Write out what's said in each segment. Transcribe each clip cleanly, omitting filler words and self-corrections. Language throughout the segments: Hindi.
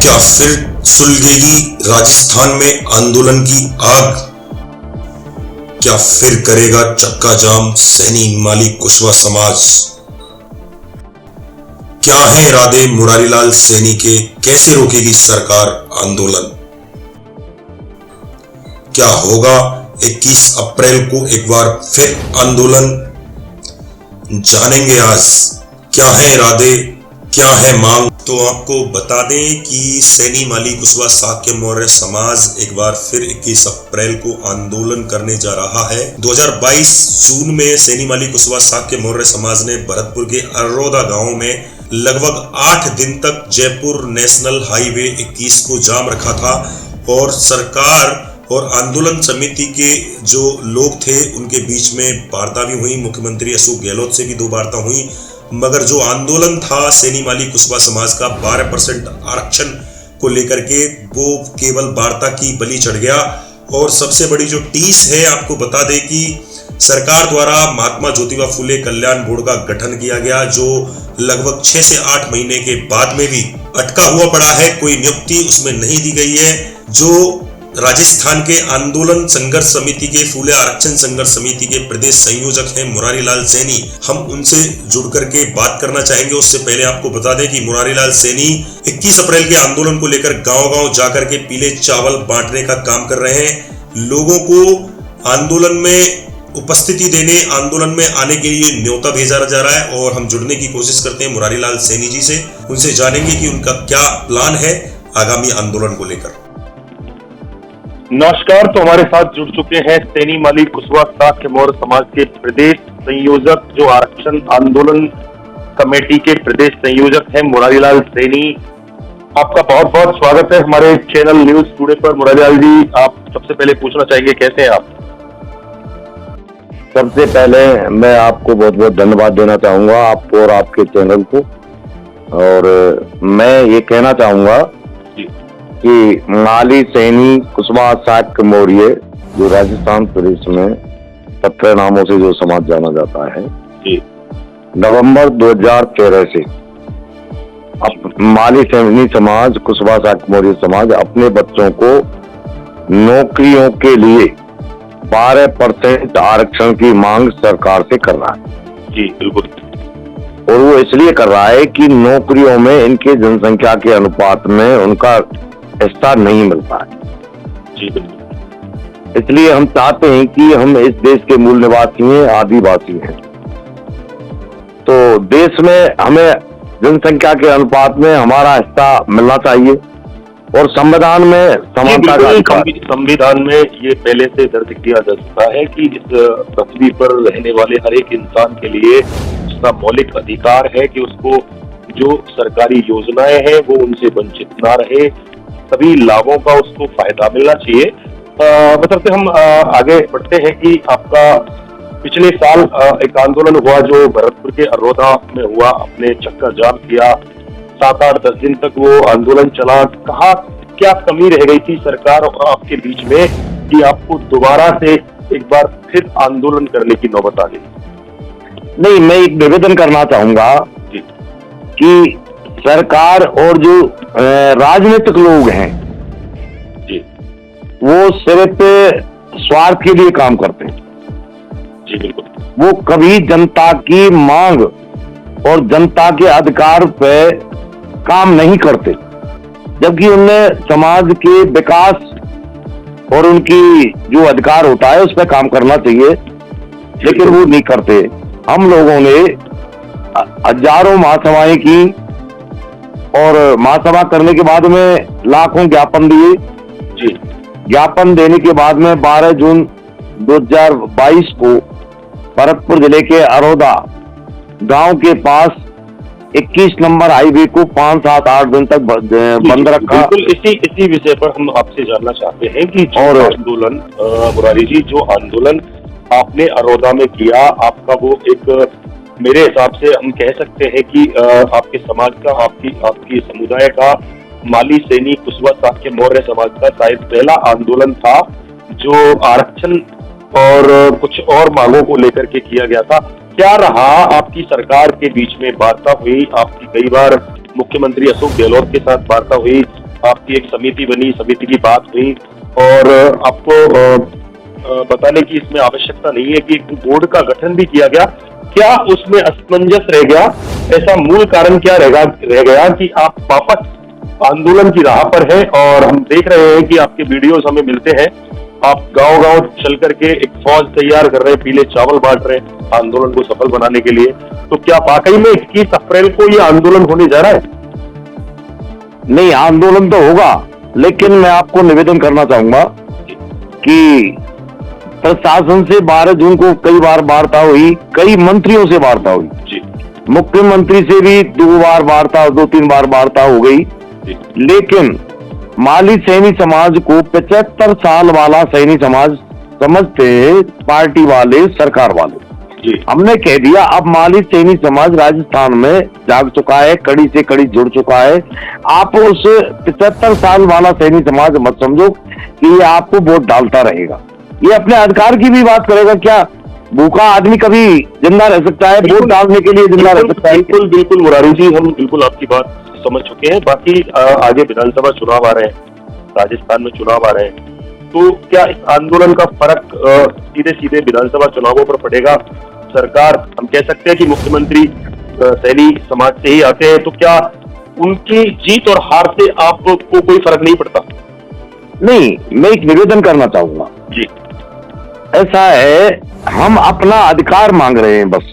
क्या फिर सुलगेगी राजस्थान में आंदोलन की आग? क्या फिर करेगा चक्का जाम सैनी माली कुशवाहा समाज? क्या है इरादे मुरारीलाल सैनी के? कैसे रोकेगी सरकार आंदोलन? क्या होगा 21 अप्रैल को एक बार फिर आंदोलन? जानेंगे आज क्या है इरादे, क्या है मांग। तो आपको बता दें कि सैनी माली कुशवाहा शाक्य मौर्य समाज एक बार फिर 21 अप्रैल को आंदोलन करने जा रहा है। 2022 जून में सैनी माली कुशवाहा शाक्य मौर्य समाज ने भरतपुर के अरोदा गांव में लगभग 8 दिन तक जयपुर नेशनल हाईवे 21 को जाम रखा था और सरकार और आंदोलन समिति के जो लोग थे उनके बीच में वार्ता भी हुई। मुख्यमंत्री अशोक गहलोत से भी 2 वार्ता हुई, मगर जो आंदोलन था सैनी माली कुशवाहा समाज का 12% आरक्षण को लेकर के, वो केवल वार्ता की बलि चढ़ गया। और सबसे बड़ी जो टीस है, आपको बता दें कि सरकार द्वारा महात्मा ज्योतिबा फुले कल्याण बोर्ड का गठन किया गया, जो लगभग 6 से 8 महीने के बाद में भी अटका हुआ पड़ा है। कोई नियुक्ति उसमें नहीं दी गई है। जो राजस्थान के आंदोलन संघर्ष समिति के, फूले आरक्षण संघर्ष समिति के प्रदेश संयोजक हैं मुरारीलाल सैनी, हम उनसे जुड़ करके बात करना चाहेंगे। उससे पहले आपको बता दें कि मुरारीलाल सैनी 21 अप्रैल के आंदोलन को लेकर गांव-गांव जाकर के पीले चावल बांटने का काम कर रहे हैं। लोगों को आंदोलन में उपस्थिति देने, आंदोलन में आने के लिए न्योता भेजा जा रहा है और हम जुड़ने की कोशिश करते हैं मुरारीलाल सैनी जी से। उनसे जानेंगे कि उनका क्या प्लान है आगामी आंदोलन को लेकर। नमस्कार। तो हमारे साथ जुड़ चुके हैं सैनी माली कुशवाहा शाक्य मौर्य समाज के प्रदेश संयोजक, जो आरक्षण आंदोलन कमेटी के प्रदेश संयोजक हैं, मुरारीलाल सैनी। आपका बहुत बहुत स्वागत है हमारे चैनल न्यूज टुडे पर। मुरारीलाल जी, आप सबसे पहले पूछना चाहेंगे कैसे हैं आप? सबसे पहले मैं आपको बहुत बहुत धन्यवाद देना चाहूंगा, आपको और आपके चैनल को। और मैं ये कहना चाहूंगा कि माली सैनी कुशवाहा शाक्य मौर्य, जो राजस्थान प्रदेश में 17 नामों से जो समाज जाना जाता है, नवंबर 2013 से माली सैनी समाज, कुशवाहा शाक्य मौर्य समाज अपने बच्चों को नौकरियों के लिए 12% आरक्षण की मांग सरकार से कर रहा है। जी बिल्कुल। और वो इसलिए कर रहा है कि नौकरियों में इनके जनसंख्या के अनुपात में उनका हिस्सा नहीं मिलता है। जी बिल्कुल। इसलिए हम चाहते हैं कि हम इस देश के मूल निवासी हैं, आदिवासी हैं, तो देश में हमें जनसंख्या के अनुपात में हमारा हिस्सा मिलना चाहिए और संविधान में समानता का अधिकार। संविधान में ये पहले से दर्ज किया जा चुका है कि इस पृथ्वी पर रहने वाले हर एक इंसान के लिए उसका मौलिक अधिकार है कि उसको जो सरकारी योजनाएं हैं वो उनसे वंचित ना रहे, सभी लाभों का उसको फायदा मिलना चाहिए। मतलब हम आगे बढ़ते हैं कि आपका पिछले साल एक आंदोलन हुआ जो भरतपुर के अरोदा में हुआ, आपने चक्का जाम किया, 7-8-10 दिन तक वो आंदोलन चला। कहाँ क्या कमी रह गई थी सरकार और आपके बीच में कि आपको दोबारा से एक बार फिर आंदोलन करने की नौबत आ गई? नहीं, मैं एक निवेदन करना चाहूंगा कि सरकार और जो राजनीतिक लोग हैं जी, वो सिर्फ स्वार्थ के लिए काम करते हैं। जी बिल्कुल। वो कभी जनता की मांग और जनता के अधिकार पे काम नहीं करते, जबकि उन्हें समाज के विकास और उनकी जो अधिकार होता है उस पर काम करना चाहिए, लेकिन वो नहीं करते। हम लोगों ने हजारों महासभाएं की और महासभा करने के बाद में लाखों ज्ञापन दिए। जी। ज्ञापन देने के बाद में 12 जून 2022 को भरतपुर जिले के अरोदा गांव के पास 21 नंबर हाईवे को 5, 7, 8 दिन तक बंद रखा। बिल्कुल इसी विषय पर हम आपसे जानना चाहते हैं कि जो आंदोलन, मुरारी जी, जो आंदोलन आपने अरोदा में किया, आपका वो एक, मेरे हिसाब से हम कह सकते हैं कि आपके समाज का, आपकी समुदाय का, माली सैनी कुशवाहा शाक्य मौर्य समाज का शायद पहला आंदोलन था जो आरक्षण और कुछ और मांगों को लेकर के किया गया था। क्या रहा आपकी सरकार के बीच में वार्ता हुई? आपकी कई बार मुख्यमंत्री अशोक गहलोत के साथ वार्ता हुई, आपकी एक समिति बनी, समिति की बात हुई और आपको बताने की इसमें आवश्यकता नहीं है कि एक बोर्ड का गठन भी किया गया। क्या उसमें असमंजस रह गया? ऐसा मूल कारण क्या रह गया कि आप वापस आंदोलन की राह पर हैं? और हम देख रहे हैं कि आपके वीडियोस हमें मिलते हैं, आप गांव-गांव चल करके एक फौज तैयार कर रहे हैं, पीले चावल बांट रहे हैं आंदोलन को सफल बनाने के लिए। तो क्या वाकई में 21 अप्रैल को ये आंदोलन होने जा रहा है? नहीं, आंदोलन तो होगा, लेकिन मैं आपको निवेदन करना चाहूंगा कि प्रशासन से 12 जून को कई बार वार्ता हुई, कई मंत्रियों से वार्ता हुई जी, मुख्यमंत्री से भी 2-3 बार वार्ता हो गई, लेकिन माली सैनी समाज को 75 साल वाला सैनी समाज समझते हैं पार्टी वाले, सरकार वाले। जी, हमने कह दिया अब माली सैनी समाज राजस्थान में जाग चुका है, कड़ी से कड़ी जुड़ चुका है। आप उस 75 साल वाला सैनी समाज मत समझो कि ये आपको वोट डालता रहेगा, ये अपने अधिकार की भी बात करेगा। क्या भूखा आदमी कभी जिंदा रह सकता है? वोट डालने के लिए जिंदा रह सकता है? बिल्कुल बिल्कुल मुरारी जी, हम बिल्कुल आपकी बात समझ चुके हैं। बाकी आगे विधानसभा चुनाव आ रहे हैं, राजस्थान में चुनाव आ रहे हैं, तो क्या इस आंदोलन का फर्क सीधे सीधे विधानसभा चुनावों पर पड़ेगा? सरकार, हम कह सकते हैं कि मुख्यमंत्री सैनी समाज से ही आते हैं, तो क्या उनकी जीत और हार से आपको कोई फर्क नहीं पड़ता? नहीं, मैं एक निवेदन करना चाहूंगा जी, ऐसा है, हम अपना अधिकार मांग रहे हैं बस।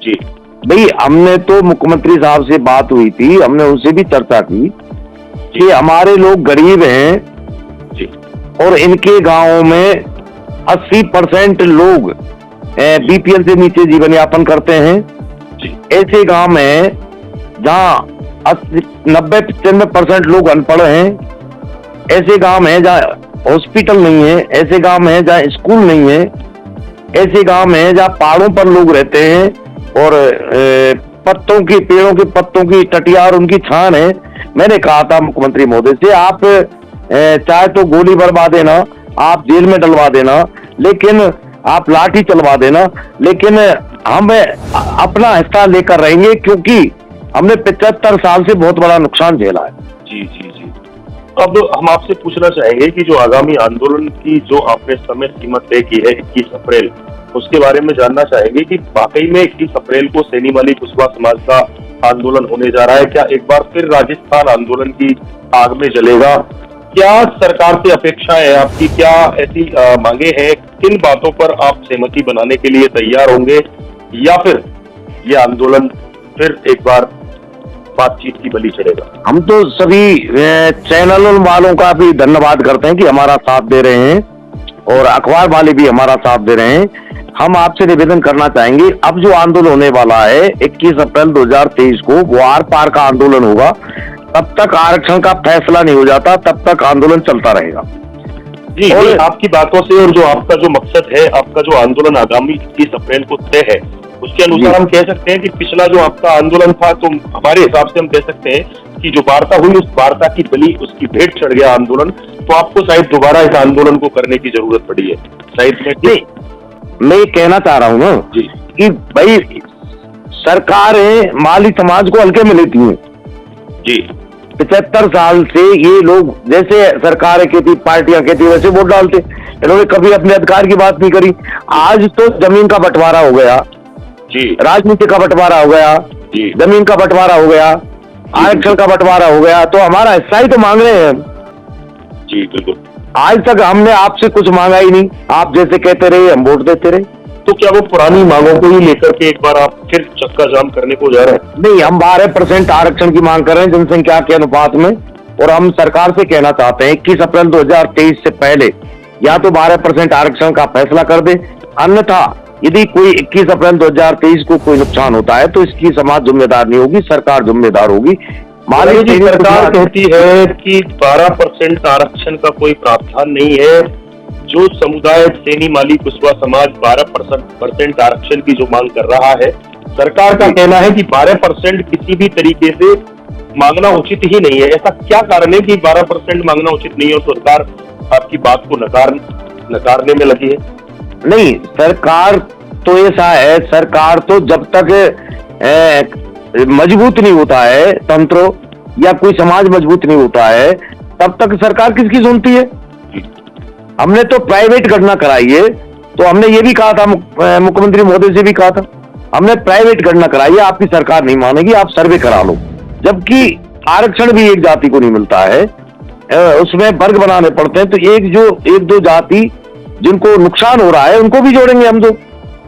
जी, भाई हमने तो मुख्यमंत्री साहब से बात हुई थी, हमने उनसे भी चर्चा की कि हमारे लोग गरीब हैं जी, और इनके गांवों में 80% लोग बीपीएल से नीचे जीवन यापन करते हैं। जी, ऐसे गांव में जहाँ 90-95% लोग अनपढ़ हैं, ऐसे गांव में जहाँ हॉस्पिटल नहीं है, ऐसे गांव में जहाँ स्कूल नहीं है, ऐसे गांव में जहाँ पहाड़ों पर लोग रहते हैं और पेड़ों के पत्तों की टटिया और उनकी छान है। मैंने कहा था मुख्यमंत्री महोदय से, आप चाहे तो गोली बरवा देना, आप जेल में डलवा देना, लेकिन आप लाठी चलवा देना, लेकिन हम अपना हिस्सा लेकर रहेंगे, क्योंकि हमने 75 साल से बहुत बड़ा नुकसान झेला है। जी, जी, जी। अब हम आपसे पूछना चाहेंगे कि जो आगामी आंदोलन की जो आपने समय सीमा तय की है 21 अप्रैल, उसके बारे में जानना चाहेंगे कि वाकई में 21 अप्रैल को सैनी माली कुशवाहा समाज का आंदोलन होने जा रहा है? क्या एक बार फिर राजस्थान आंदोलन की आग में जलेगा? क्या सरकार से अपेक्षा है आपकी? क्या ऐसी मांगे हैं? किन बातों पर आप सहमति बनाने के लिए तैयार होंगे, या फिर ये आंदोलन फिर एक बार बातचीत की बलि चढ़ेगा? हम तो सभी चैनलों वालों का भी धन्यवाद करते हैं कि हमारा साथ दे रहे हैं, और अखबार वाले भी हमारा साथ दे रहे हैं। हम आपसे निवेदन करना चाहेंगे, अब जो आंदोलन होने वाला है 21 अप्रैल 2023 को, वो आर पार का आंदोलन होगा। तब तक आरक्षण का फैसला नहीं हो जाता, तब तक आंदोलन चलता रहेगा। जी, और आपकी बातों से और जो आपका जो मकसद है, आपका जो आंदोलन आगामी 21 अप्रैल को तय है, उसके अनुसार हम कह सकते हैं कि पिछला जो आपका आंदोलन था, तो हमारे हिसाब से हम कह सकते हैं कि जो वार्ता हुई, उस वार्ता की बलि, उसकी भेंट चढ़ गया आंदोलन, तो आपको शायद दोबारा इस आंदोलन को करने की जरूरत पड़ी है शायद। मैं ये कहना चाह रहा हूँ ना जी, कि भाई सरकारें माली समाज को हल्के में लेती हैं। जी, 75 साल से ये लोग, जैसे सरकारें कहती, पार्टियां कहती, वैसे वोट डालते। इन्होंने कभी अपने अधिकार की बात नहीं करी। आज तो जमीन का बंटवारा हो गया, जी, राजनीति का बंटवारा हो गया, जी, जमीन का बंटवारा हो गया, आरक्षण का बंटवारा हो गया, तो हमारा हिस्सा ही तो मांग रहे हैं। जी, बिल्कुल। आज तक हमने आपसे कुछ मांगा ही नहीं, आप जैसे कहते रहे, हम वोट देते रहे। तो क्या वो पुरानी मांगों को ही लेकर के एक बार आप फिर चक्का जाम करने को जा रहे हैं? नहीं, हम 12% आरक्षण की मांग कर रहे हैं जनसंख्या के अनुपात में, और हम सरकार से कहना चाहते हैं 21 अप्रैल 2023 से पहले या तो 12% आरक्षण का फैसला कर दे, अन्यथा यदि कोई 21 अप्रैल 2023 को कोई नुकसान होता है तो इसकी समाज जिम्मेदार नहीं होगी, सरकार जिम्मेदार होगी। माननीय सरकार कहती है कि 12% आरक्षण का कोई प्रावधान नहीं है। जो समुदाय सैनी माली कुशवाहा समाज 12% आरक्षण की जो मांग कर रहा है, सरकार का कहना है कि 12% किसी भी तरीके से मांगना उचित ही नहीं है। ऐसा क्या कारण है कि 12% मांगना उचित नहीं है और सरकार आपकी बात को नकारने में लगी है? नहीं, सरकार तो ऐसा है, सरकार तो जब तक मजबूत नहीं होता है तंत्र, या कोई समाज मजबूत नहीं होता है, तब तक सरकार किसकी सुनती है? जी। हमने तो प्राइवेट गणना कराई है, तो हमने ये भी कहा था, मुख्यमंत्री महोदय से भी कहा था, हमने प्राइवेट गणना कराई है, आपकी सरकार नहीं मानेगी, आप सर्वे करा लो। जबकि आरक्षण भी एक जाति को नहीं मिलता है, उसमें वर्ग बनाने पड़ते हैं, तो एक दो जाति जिनको नुकसान हो रहा है उनको भी जोड़ेंगे हम तो।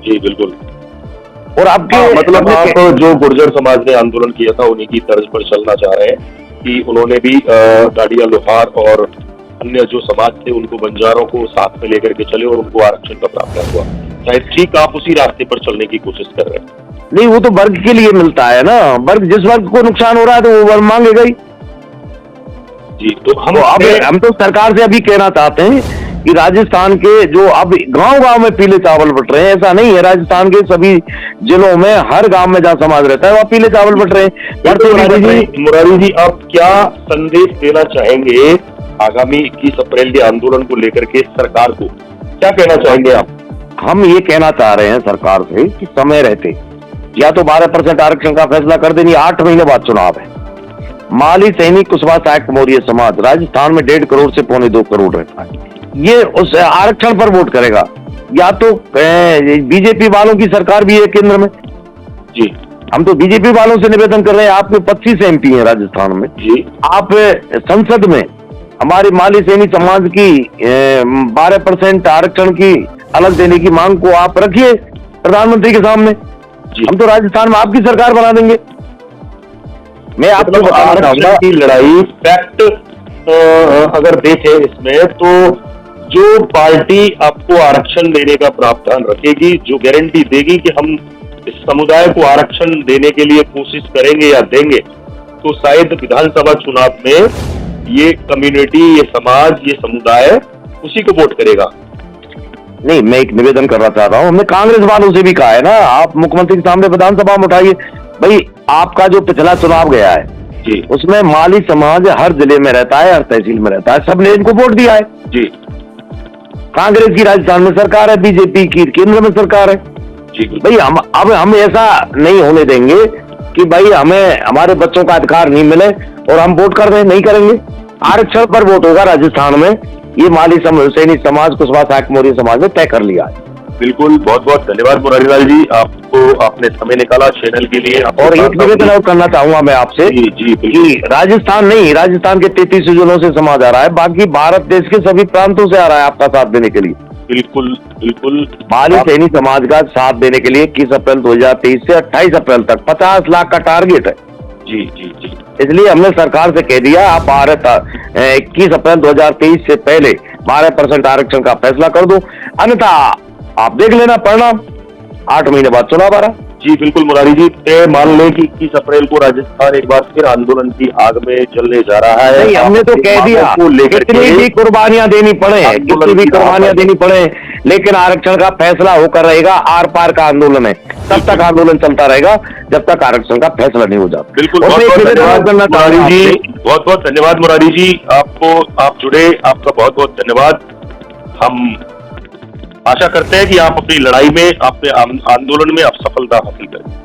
जी बिल्कुल। और आपके मतलब आप जो गुर्जर समाज ने आंदोलन किया था उन्हीं की तर्ज पर चलना चाह रहे हैं कि उन्होंने भी गाड़िया लोहार और अन्य जो समाज थे उनको, बंजारों को साथ में लेकर के चले और उनको आरक्षण का प्रावधान हुआ। शायद ठीक आप उसी रास्ते पर चलने की कोशिश कर रहे हैं। नहीं, वो तो वर्ग के लिए मिलता है ना, वर्ग जिस वर्ग को नुकसान हो रहा है तो वो वर्ग मांगेगा ही। जी, तो हम तो सरकार से अभी कहना चाहते हैं कि राजस्थान के जो अब गांव-गांव में पीले चावल बट रहे हैं, ऐसा नहीं है, राजस्थान के सभी जिलों में हर गांव में जहां समाज रहता है वहां पीले चावल बट रहे हैं। मुरारी जी, आप क्या संदेश देना चाहेंगे आगामी 21 अप्रैल के आंदोलन को लेकर के सरकार को, क्या कहना चाहेंगे आप? हम ये कहना चाह रहे हैं सरकार से कि समय रहते या तो 12% आरक्षण का फैसला कर देनी, 8 महीने बाद चुनाव है। माली सैनिक कुशवाहा सहायक मौर्य समाज राजस्थान में 1.5 करोड़ से 2.25 करोड़ रहता है, ये उस आरक्षण पर वोट करेगा। या तो बीजेपी वालों की सरकार भी है केंद्र में। जी, हम तो बीजेपी वालों से निवेदन कर रहे हैं, आप में 25 MP हैं राजस्थान में जी, आप संसद में हमारी माली सैनिक समाज की 12% आरक्षण की अलग देने की मांग को आप रखिए प्रधानमंत्री के सामने, हम तो राजस्थान में आपकी सरकार बना देंगे। मैं आपको बताना चाहूंगा की लड़ाई फैक्ट अगर देखें इसमें, तो जो पार्टी आपको आरक्षण देने का प्रावधान रखेगी, जो गारंटी देगी कि हम इस समुदाय को आरक्षण देने के लिए कोशिश करेंगे या देंगे, तो शायद विधानसभा चुनाव में ये कम्युनिटी, ये समाज, ये समुदाय उसी को वोट करेगा। नहीं, मैं एक निवेदन करना चाहता हूँ, हमने कांग्रेस वालों से भी कहा है ना, आप मुख्यमंत्री के सामने विधानसभा में उठाइए भाई, आपका जो पिछला चुनाव गया है जी, उसमें माली समाज हर जिले में रहता है, हर तहसील में रहता है, सबने इनको वोट दिया है। जी, कांग्रेस की राजस्थान में सरकार है, बीजेपी की केंद्र में सरकार है। जी भाई हम ऐसा नहीं होने देंगे कि भाई हमें हमारे बच्चों का अधिकार नहीं मिले और हम वोट कर रहे नहीं करेंगे। आरक्षण पर वोट होगा राजस्थान में, ये माली सैनिक समाज कुशवाहा सहायक मौर्य समाज ने तय कर लिया है। बिल्कुल, बहुत बहुत धन्यवाद मुरारी लाल जी, आपने समय निकाला चैनल के लिए। और एक निवेदन और करना चाहूंगा मैं आपसे कि राजस्थान नहीं, राजस्थान के 33 जिलों से समाज आ रहा है, बाकी भारत देश के सभी प्रांतों से आ रहा है आपका साथ देने के लिए। बिल्कुल बिल्कुल, माली सैनिक समाज का साथ देने के लिए 21 अप्रैल 2023 से 28 अप्रैल तक 50 लाख का टारगेट है। जी जी जी, इसलिए हमने सरकार से कह दिया, आप 21 अप्रैल 2023 से पहले 12% आरक्षण का फैसला कर दो, अन्यथा आप देख लेना परिणाम, 8 महीने बाद चुनाव आ रहा। जी बिल्कुल मुरारी जी, मान लें कि 21 अप्रैल को राजस्थान एक बार फिर आंदोलन की आग में जलने जा रहा है। नहीं, हमने तो कह दिया कितनी भी कुर्बानियां देनी पड़े, कितनी भी कुर्बानियां देनी पड़े, लेकिन आरक्षण का फैसला होकर रहेगा। आर पार का आंदोलन है, तब तक आंदोलन चलता रहेगा जब तक आरक्षण का फैसला नहीं हो जाता। बिल्कुल, बहुत बहुत धन्यवाद मुरारी जी, आप जुड़े, आपका बहुत बहुत धन्यवाद। हम आशा करते हैं कि आप अपनी लड़ाई में, अपने आंदोलन में आप सफलता हासिल करें।